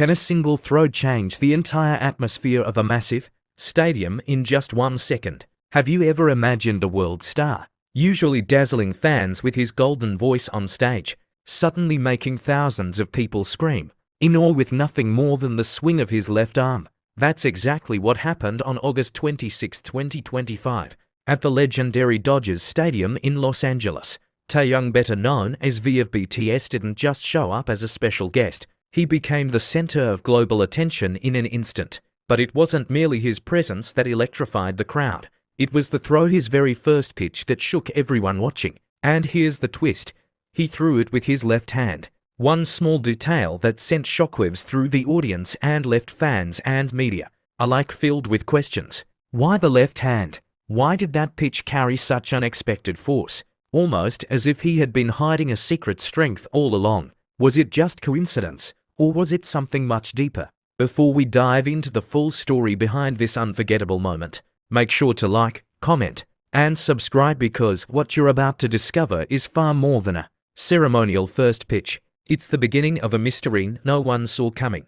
Can a single throw change the entire atmosphere of a massive stadium in just 1 second? Have you ever imagined a world star, usually dazzling fans with his golden voice on stage, suddenly making thousands of people scream, in awe with nothing more than the swing of his left arm? That's exactly what happened on August 26, 2025, at the legendary Dodgers Stadium in Los Angeles. Taehyung, better known as V of BTS, didn't just show up as a special guest. He became the center of global attention in an instant. But it wasn't merely his presence that electrified the crowd. It was the throw, his very first pitch, that shook everyone watching. And here's the twist. He threw it with his left hand. One small detail that sent shockwaves through the audience and left fans and media alike filled with questions. Why the left hand? Why did that pitch carry such unexpected force? Almost as if he had been hiding a secret strength all along. Was it just coincidence, or was it something much deeper? Before we dive into the full story behind this unforgettable moment, make sure to like, comment, and subscribe, because what you're about to discover is far more than a ceremonial first pitch. It's the beginning of a mystery no one saw coming.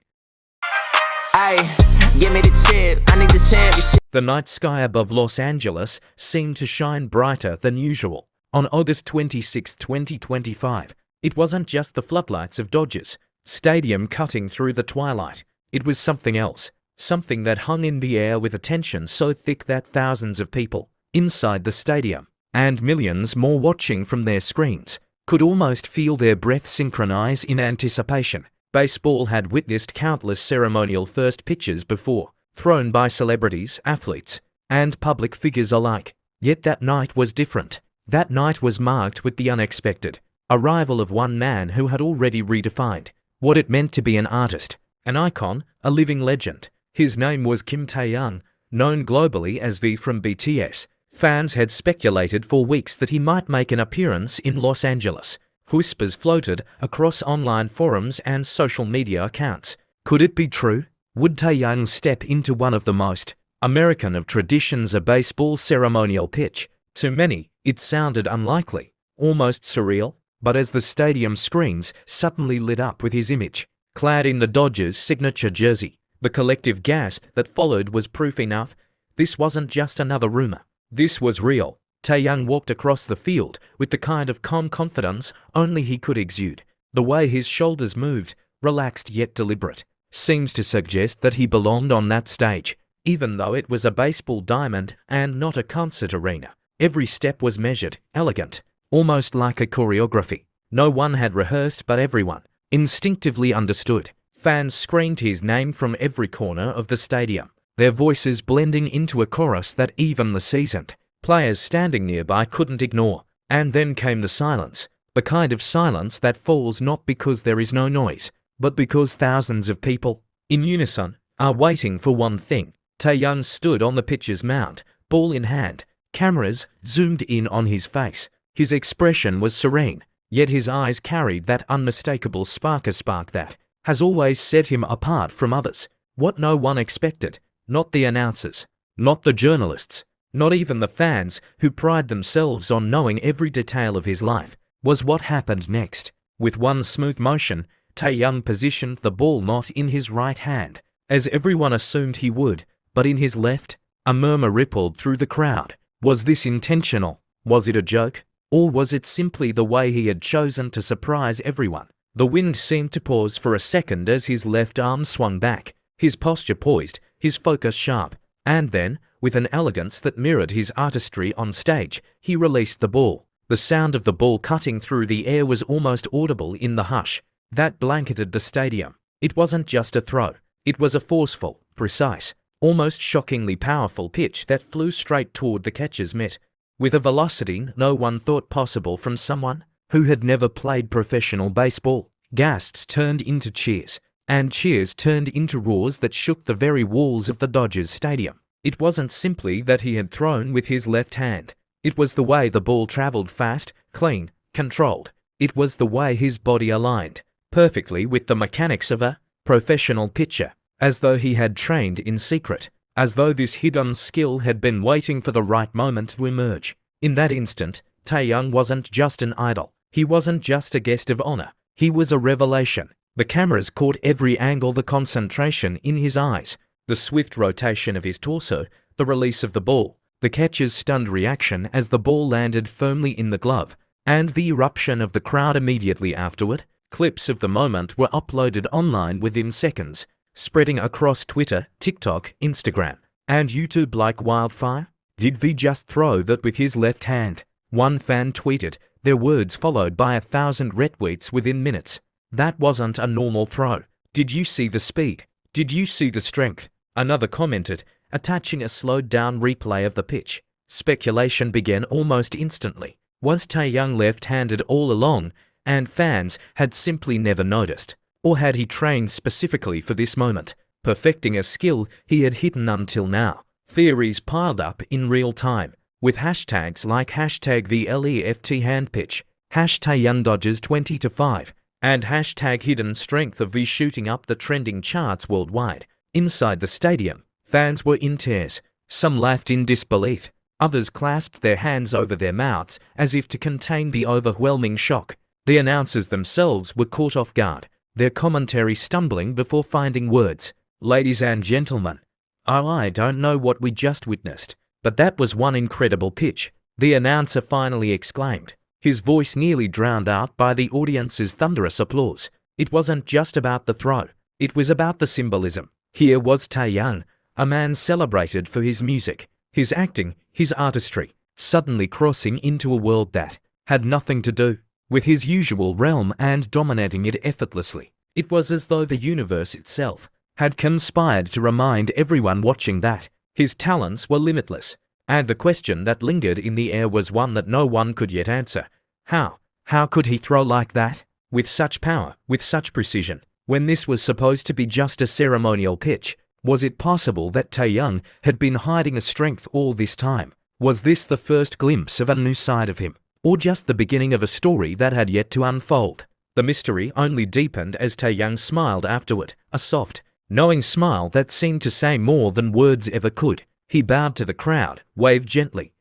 Give me the chip. I need the championship. The night sky above Los Angeles seemed to shine brighter than usual. On August 26, 2025, it wasn't just the floodlights of Dodgers Stadium cutting through the twilight. It was something else, something that hung in the air with a tension so thick that thousands of people inside the stadium, and millions more watching from their screens, could almost feel their breath synchronize in anticipation. Baseball had witnessed countless ceremonial first pitches before, thrown by celebrities, athletes, and public figures alike. Yet that night was different. That night was marked with the unexpected arrival of one man who had already redefined what it meant to be an artist, an icon, a living legend. His name was Kim Taehyung, known globally as V from BTS. Fans had speculated for weeks that he might make an appearance in Los Angeles. Whispers floated across online forums and social media accounts. Could it be true? Would Taehyung step into one of the most American of traditions, a baseball ceremonial pitch? To many, it sounded unlikely, almost surreal. But as the stadium screens suddenly lit up with his image, clad in the Dodgers' signature jersey, the collective gasp that followed was proof enough. This wasn't just another rumor. This was real. Taehyung walked across the field with the kind of calm confidence only he could exude. The way his shoulders moved, relaxed yet deliberate, seemed to suggest that he belonged on that stage, even though it was a baseball diamond and not a concert arena. Every step was measured, elegant, almost like a choreography. No one had rehearsed, but everyone instinctively understood. Fans screamed his name from every corner of the stadium, their voices blending into a chorus that even the seasoned players standing nearby couldn't ignore. And then came the silence, the kind of silence that falls not because there is no noise, but because thousands of people, in unison, are waiting for one thing. Taehyung stood on the pitcher's mound, ball in hand. Cameras zoomed in on his face. His expression was serene, yet his eyes carried that unmistakable spark, a spark that has always set him apart from others. What no one expected, not the announcers, not the journalists, not even the fans who pride themselves on knowing every detail of his life, was what happened next. With one smooth motion, Taehyung positioned the ball not in his right hand, as everyone assumed he would, but in his left. A murmur rippled through the crowd. Was this intentional? Was it a joke? Or was it simply the way he had chosen to surprise everyone? The wind seemed to pause for a second as his left arm swung back, his posture poised, his focus sharp, and then, with an elegance that mirrored his artistry on stage, he released the ball. The sound of the ball cutting through the air was almost audible in the hush that blanketed the stadium. It wasn't just a throw. It was a forceful, precise, almost shockingly powerful pitch that flew straight toward the catcher's mitt, with a velocity no one thought possible from someone who had never played professional baseball. Gasps turned into cheers, and cheers turned into roars that shook the very walls of the Dodgers Stadium. It wasn't simply that he had thrown with his left hand. It was the way the ball traveled, fast, clean, controlled. It was the way his body aligned perfectly with the mechanics of a professional pitcher, as though he had trained in secret, as though this hidden skill had been waiting for the right moment to emerge. In that instant, Taehyung wasn't just an idol. He wasn't just a guest of honor. He was a revelation. The cameras caught every angle, the concentration in his eyes, the swift rotation of his torso, the release of the ball, the catcher's stunned reaction as the ball landed firmly in the glove, and the eruption of the crowd immediately afterward. Clips of the moment were uploaded online within seconds, spreading across Twitter, TikTok, Instagram, and YouTube like wildfire. "Did V just throw that with his left hand?" one fan tweeted, their words followed by 1,000 retweets within minutes. "That wasn't a normal throw. Did you see the speed? Did you see the strength?" Another commented, attaching a slowed-down replay of the pitch. Speculation began almost instantly. Was Taehyung left-handed all along, and fans had simply never noticed? Or had he trained specifically for this moment, perfecting a skill he had hidden until now? Theories piled up in real time, with hashtags like #VLEFT_handpitch, #TaehyungDodges 20-5, and #hidden strength of V shooting up the trending charts worldwide. Inside the stadium, fans were in tears. Some laughed in disbelief. Others clasped their hands over their mouths as if to contain the overwhelming shock. The announcers themselves were caught off guard, their commentary stumbling before finding words. "Ladies and gentlemen, I don't know what we just witnessed, but that was one incredible pitch," the announcer finally exclaimed, his voice nearly drowned out by the audience's thunderous applause. It wasn't just about the throw, it was about the symbolism. Here was Taehyung, a man celebrated for his music, his acting, his artistry, suddenly crossing into a world that had nothing to do with his usual realm and dominating it effortlessly. It was as though the universe itself had conspired to remind everyone watching that his talents were limitless. And the question that lingered in the air was one that no one could yet answer. How could he throw like that? With such power, with such precision, when this was supposed to be just a ceremonial pitch? Was it possible that Taehyung had been hiding a strength all this time? Was this the first glimpse of a new side of him? Or just the beginning of a story that had yet to unfold? The mystery only deepened as Taehyung smiled afterward, a soft, knowing smile that seemed to say more than words ever could. He bowed to the crowd, waved gently.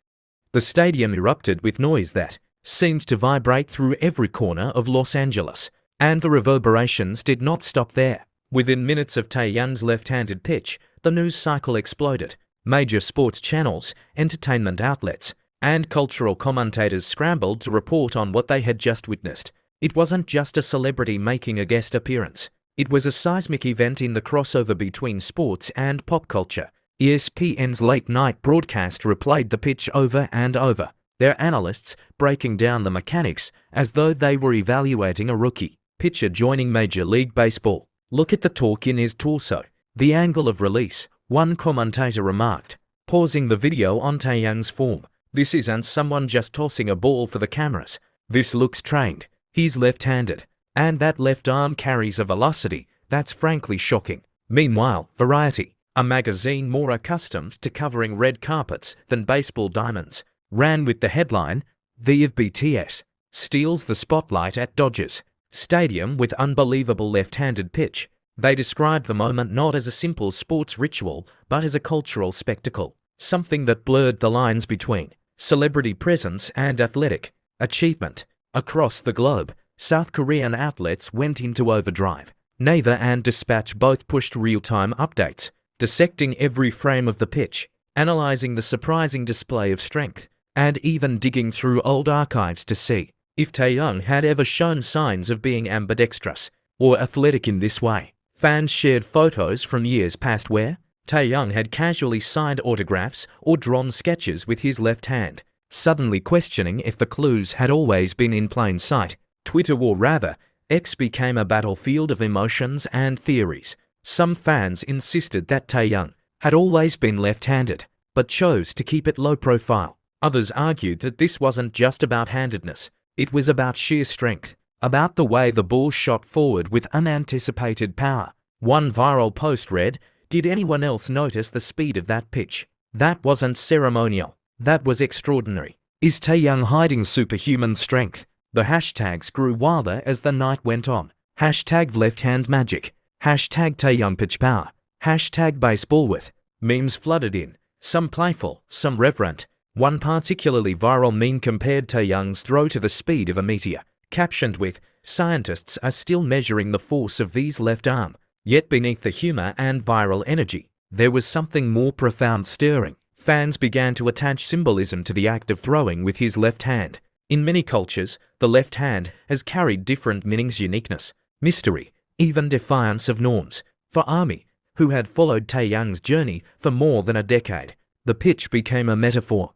The stadium erupted with noise that seemed to vibrate through every corner of Los Angeles, and the reverberations did not stop there. Within minutes of Taehyung's left-handed pitch, the news cycle exploded. Major sports channels, entertainment outlets, and cultural commentators scrambled to report on what they had just witnessed. It wasn't just a celebrity making a guest appearance. It was a seismic event in the crossover between sports and pop culture. ESPN's late-night broadcast replayed the pitch over and over, their analysts breaking down the mechanics as though they were evaluating a rookie pitcher joining Major League Baseball. "Look at the torque in his torso, the angle of release," one commentator remarked, pausing the video on Taehyung's form. "This isn't someone just tossing a ball for the cameras. This looks trained. He's left-handed, and that left arm carries a velocity that's frankly shocking." Meanwhile, Variety, a magazine more accustomed to covering red carpets than baseball diamonds, ran with the headline, "V of BTS steals the spotlight at Dodgers Stadium with unbelievable left-handed pitch." They described the moment not as a simple sports ritual, but as a cultural spectacle, something that blurred the lines between celebrity presence and athletic achievement. Across the globe, South Korean outlets went into overdrive. Naver and Dispatch both pushed real-time updates, dissecting every frame of the pitch, analyzing the surprising display of strength, and even digging through old archives to see if Taehyung had ever shown signs of being ambidextrous or athletic in this way. Fans shared photos from years past where Taehyung had casually signed autographs or drawn sketches with his left hand, suddenly questioning if the clues had always been in plain sight. Twitter, or rather, X, became a battlefield of emotions and theories. Some fans insisted that Taehyung had always been left-handed, but chose to keep it low profile. Others argued that this wasn't just about handedness. It was about sheer strength, about the way the ball shot forward with unanticipated power. One viral post read, "Did anyone else notice the speed of that pitch? That wasn't ceremonial. That was extraordinary. Is Taehyung hiding superhuman strength?" The hashtags grew wilder as the night went on. #LeftHandMagic, #TaehyungPitchPower, #BaseballWith. Memes flooded in, some playful, some reverent. One particularly viral meme compared Taehyung's throw to the speed of a meteor, captioned with, "Scientists are still measuring the force of these left arm." Yet beneath the humor and viral energy, there was something more profound stirring. Fans began to attach symbolism to the act of throwing with his left hand. In many cultures, the left hand has carried different meanings: uniqueness, mystery, even defiance of norms. For ARMY, who had followed Taehyung's journey for more than a decade, the pitch became a metaphor.